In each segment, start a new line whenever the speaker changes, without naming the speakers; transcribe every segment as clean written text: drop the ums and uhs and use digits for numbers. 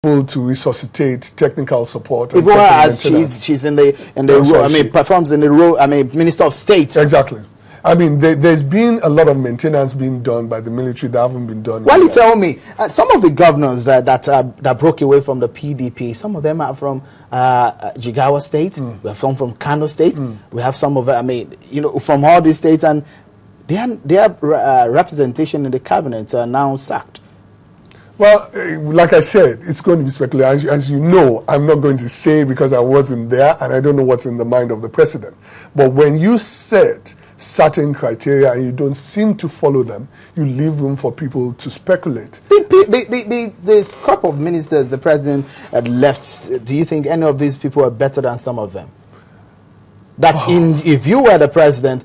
able to resuscitate technical support.
Even as she's in the role, I mean, performs in the role, I mean, Minister of State.
Exactly. I mean, there's been a lot of maintenance being done by the military that haven't been done.
Well, you tell me, some of the governors that broke away from the PDP, some of them are from Jigawa State. We have some from Kano State. We have some of, I mean, you know, from all these states, and their representation in the cabinet are now sacked.
Well, like I said, it's going to be speculation. As you know, I'm not going to say because I wasn't there and I don't know what's in the mind of the president. But when you set certain criteria and you don't seem to follow them, you leave room for people to speculate.
The crop of ministers the president had left, do you think any of these people are better than some of them? If you were the president,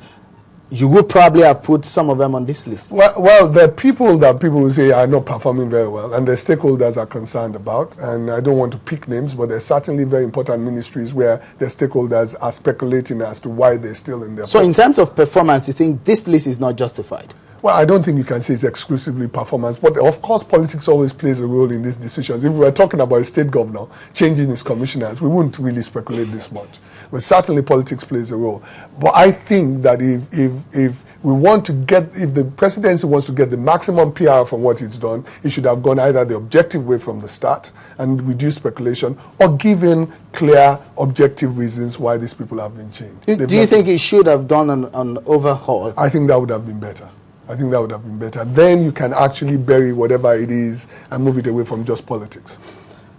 you would probably have put some of them on this list.
Well, there are people that people will say are not performing very well, and the stakeholders are concerned about. And I don't want to pick names, but there are certainly very important ministries where the stakeholders are speculating as to why they're still in there.
So in terms of performance, you think this list is not justified?
Well, I don't think you can say it's exclusively performance, but of course politics always plays a role in these decisions. If we were talking about a state governor changing his commissioners, we wouldn't really speculate this much. But certainly politics plays a role. But I think that if we want to get, if the presidency wants to get the maximum PR from what it's done, it should have gone either the objective way from the start and reduce speculation, or given clear, objective reasons why these people have been changed.
Do you think it should have done an overhaul?
I think that would have been better. I think that would have been better. Then you can actually bury whatever it is and move it away from just politics.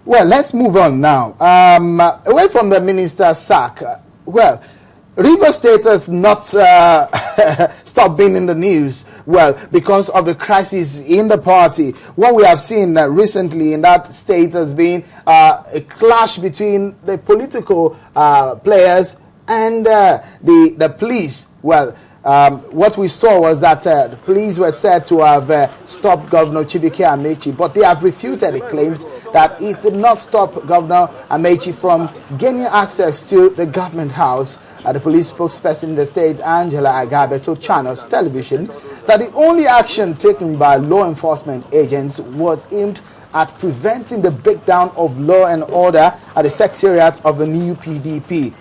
Well, let's move on now. Away from the minister sack, well, River State has not stopped being in the news, well, because of the crisis in the party. What we have seen recently in that state has been a clash between the political players and the police. Well, what we saw was that the police were said to have stopped Governor Chibike Amechi, but they have refuted the claims that it did not stop Governor Amechi from gaining access to the government house. The police spokesperson in the state, Angela Agabe, told Channels Television that the only action taken by law enforcement agents was aimed at preventing the breakdown of law and order at the secretariat of the new PDP.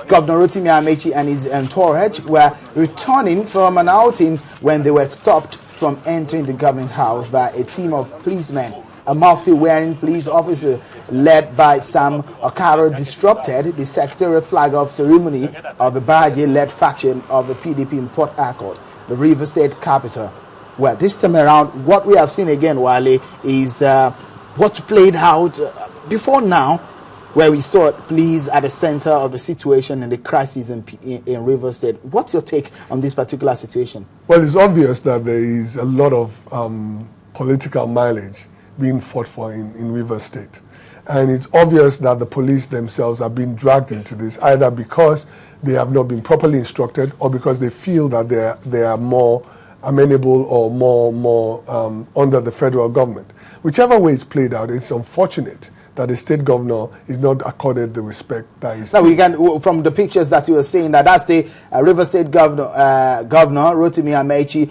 Governor Rotimi Amechi and his entourage were returning from an outing when they were stopped from entering the government house by a team of policemen. A mufti-wearing police officer led by Sam Okaro disrupted the secretarial flag-off ceremony of the Bahaji-led faction of the PDP in Port Harcourt, the River State capital. Well, this time around, what we have seen again, Wale, is what played out before now, where we saw police at the center of the situation and the crisis in River State. What's your take on this particular situation?
Well, it's obvious that there is a lot of political mileage being fought for in River State. And it's obvious that the police themselves are being dragged into this, either because they have not been properly instructed or because they feel that they are more amenable or more under the federal government. Whichever way it's played out, it's unfortunate that the state governor is not accorded the respect that is.
Now we can, from the pictures that you were saying, that's the River State governor, Governor Rotimi Amechi,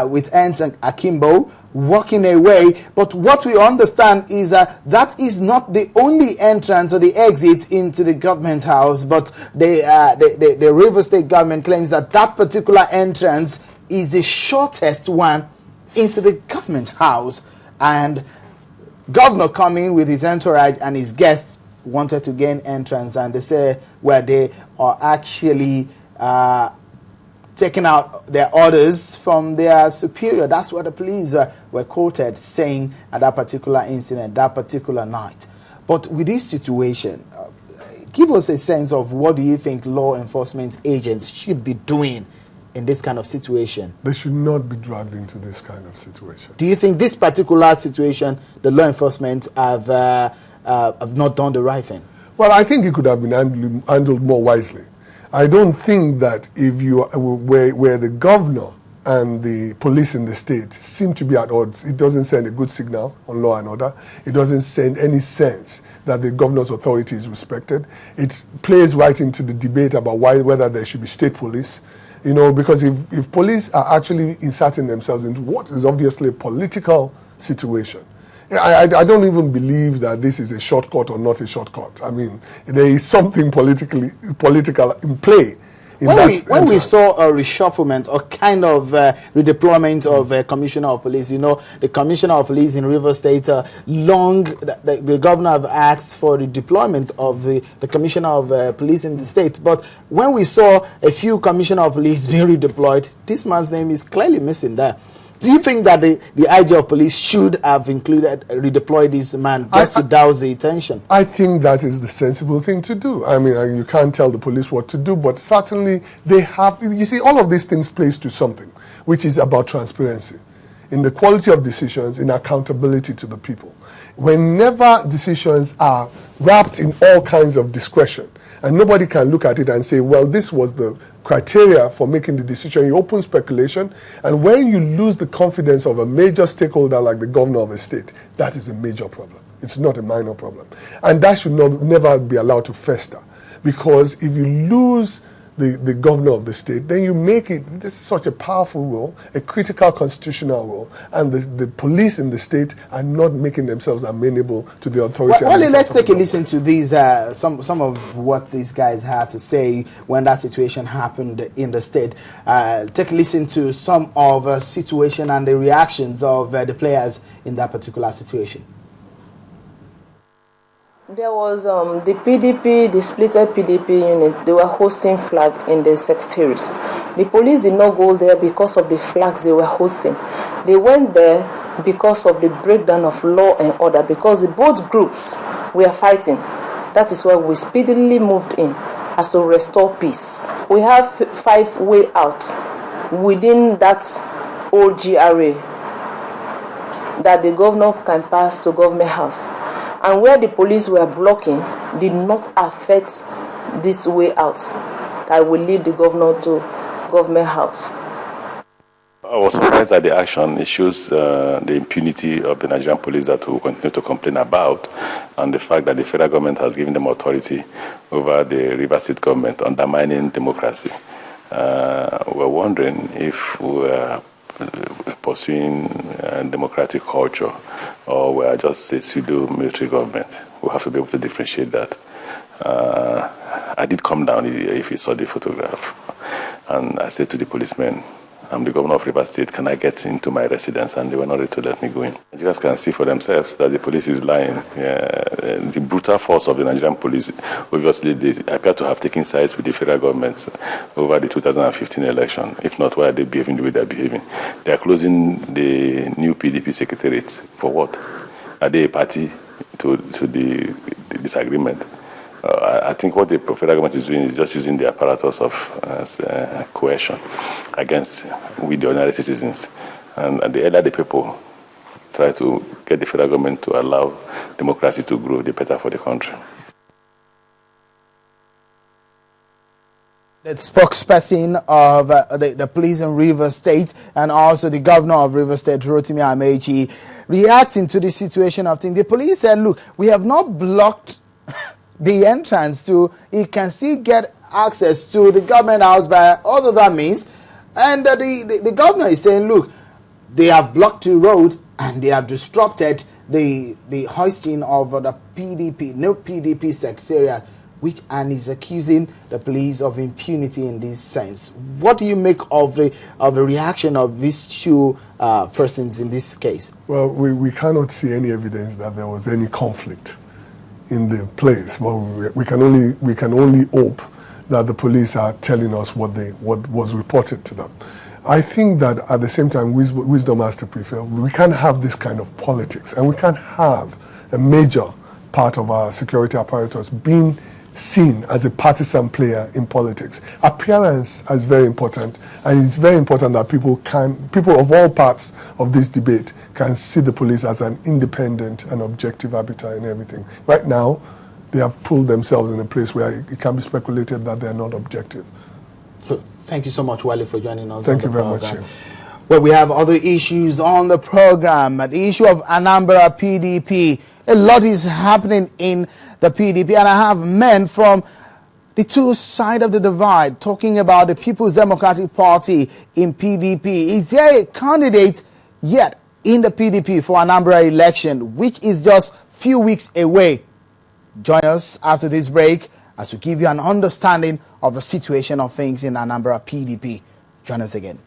with Ensign Akimbo walking away. But what we understand is that that is not the only entrance or the exit into the government house. But the River State government claims that that particular entrance is the shortest one into the government house, and Governor coming with his entourage and his guests wanted to gain entrance, and they say where they are actually taking out their orders from their superior. That's what the police were quoted saying at that particular incident, that particular night. But with this situation, give us a sense of what do you think law enforcement agents should be doing in this kind of situation?
They should not be dragged into this kind of situation.
Do you think this particular situation, the law enforcement have not done the right thing?
Well, I think it could have been handled more wisely. I don't think that if you where the governor and the police in the state seem to be at odds, it doesn't send a good signal on law and order. It doesn't send any sense that the governor's authority is respected. It plays right into the debate about whether there should be state police. You know, because if police are actually inserting themselves into what is obviously a political situation, I don't even believe that this is a shortcut or not a shortcut. I mean, there is something political in play.
When we saw a reshufflement or kind of redeployment of Commissioner of Police, you know, the Commissioner of Police in Rivers State, the governor have asked for the deployment of the Commissioner of Police in the state. But when we saw a few Commissioner of Police being redeployed, this man's name is clearly missing there. Do you think that the IG of police should have redeployed this man just to douse the attention?
I think that is the sensible thing to do. I mean, you can't tell the police what to do, but certainly they have, you see, all of these things plays to something, which is about transparency, in the quality of decisions, in accountability to the people. Whenever decisions are wrapped in all kinds of discretion, and nobody can look at it and say, well, this was the criteria for making the decision, you open speculation, and when you lose the confidence of a major stakeholder like the governor of a state, that is a major problem. It's not a minor problem. And that should never be allowed to fester, because if you lose the governor of the state, then you make it, this is such a powerful role, a critical constitutional role, and the police in the state are not making themselves amenable to the authority.
Well, let's take a listen to these, some of what these guys had to say when that situation happened in the state. Take a listen to some of the situation and the reactions of the players in that particular situation.
There was the PDP, the splitted PDP unit. They were hosting flag in the secretariat. The police did not go there because of the flags they were hosting. They went there because of the breakdown of law and order, because both groups were fighting. That is why we speedily moved in as to restore peace. We have 5 ways out within that old GRA that the governor can pass to government house. And where the police were blocking did not affect this way out that will lead the governor to government house.
I was surprised at the action. It shows the impunity of the Nigerian police that we continue to complain about, and the fact that the federal government has given them authority over the Rivers State government, undermining democracy. We're wondering if we're pursuing democratic culture, or we are just a pseudo-military government. We have to be able to differentiate that. I did come down, if you saw the photograph, and I said to the policemen, I'm the governor of Rivers State, can I get into my residence? And they were not ready to let me go in. Nigerians can see for themselves that the police is lying. The brutal force of the Nigerian police, obviously, they appear to have taken sides with the federal government over the 2015 election. If not, why are they behaving the way they're behaving? They are closing the new PDP secretariat. For what? Are they a party to the disagreement? I think what the federal government is doing is just using the apparatus of coercion against the ordinary citizens. And the earlier the people try to get the federal government to allow democracy to grow, the better for the country.
The spokesperson of the police in Rivers State, and also the governor of Rivers State, Rotimi Amechi, reacting to the situation of things. The police said, look, we have not blocked the entrance to, he can still get access to the government house by all that means. And the governor is saying, look, they have blocked the road and they have disrupted the hoisting of the PDP, no PDP secretariat, and is accusing the police of impunity in this sense. What do you make of the reaction of these two persons in this case?
Well, we cannot see any evidence that there was any conflict in the place. Well, we can only hope that the police are telling us what was reported to them. I think that at the same time, wisdom has to prevail. We can't have this kind of politics, and we can't have a major part of our security apparatus being seen as a partisan player in politics. Appearance is very important, and it's very important that people of all parts of this debate can see the police as an independent and objective arbiter in everything. Right now, they have pulled themselves in a place where it can be speculated that they are not objective.
Thank you so much, Wale, for joining us.
Thank you very much.
Well, we have other issues on the program. The issue of Anambra PDP. A lot is happening in the PDP, and I have men from the two sides of the divide talking about the People's Democratic Party in PDP. Is there a candidate yet in the PDP for Anambra election, which is just few weeks away. Join us after this break as we give you an understanding of the situation of things in Anambra PDP. Join us again.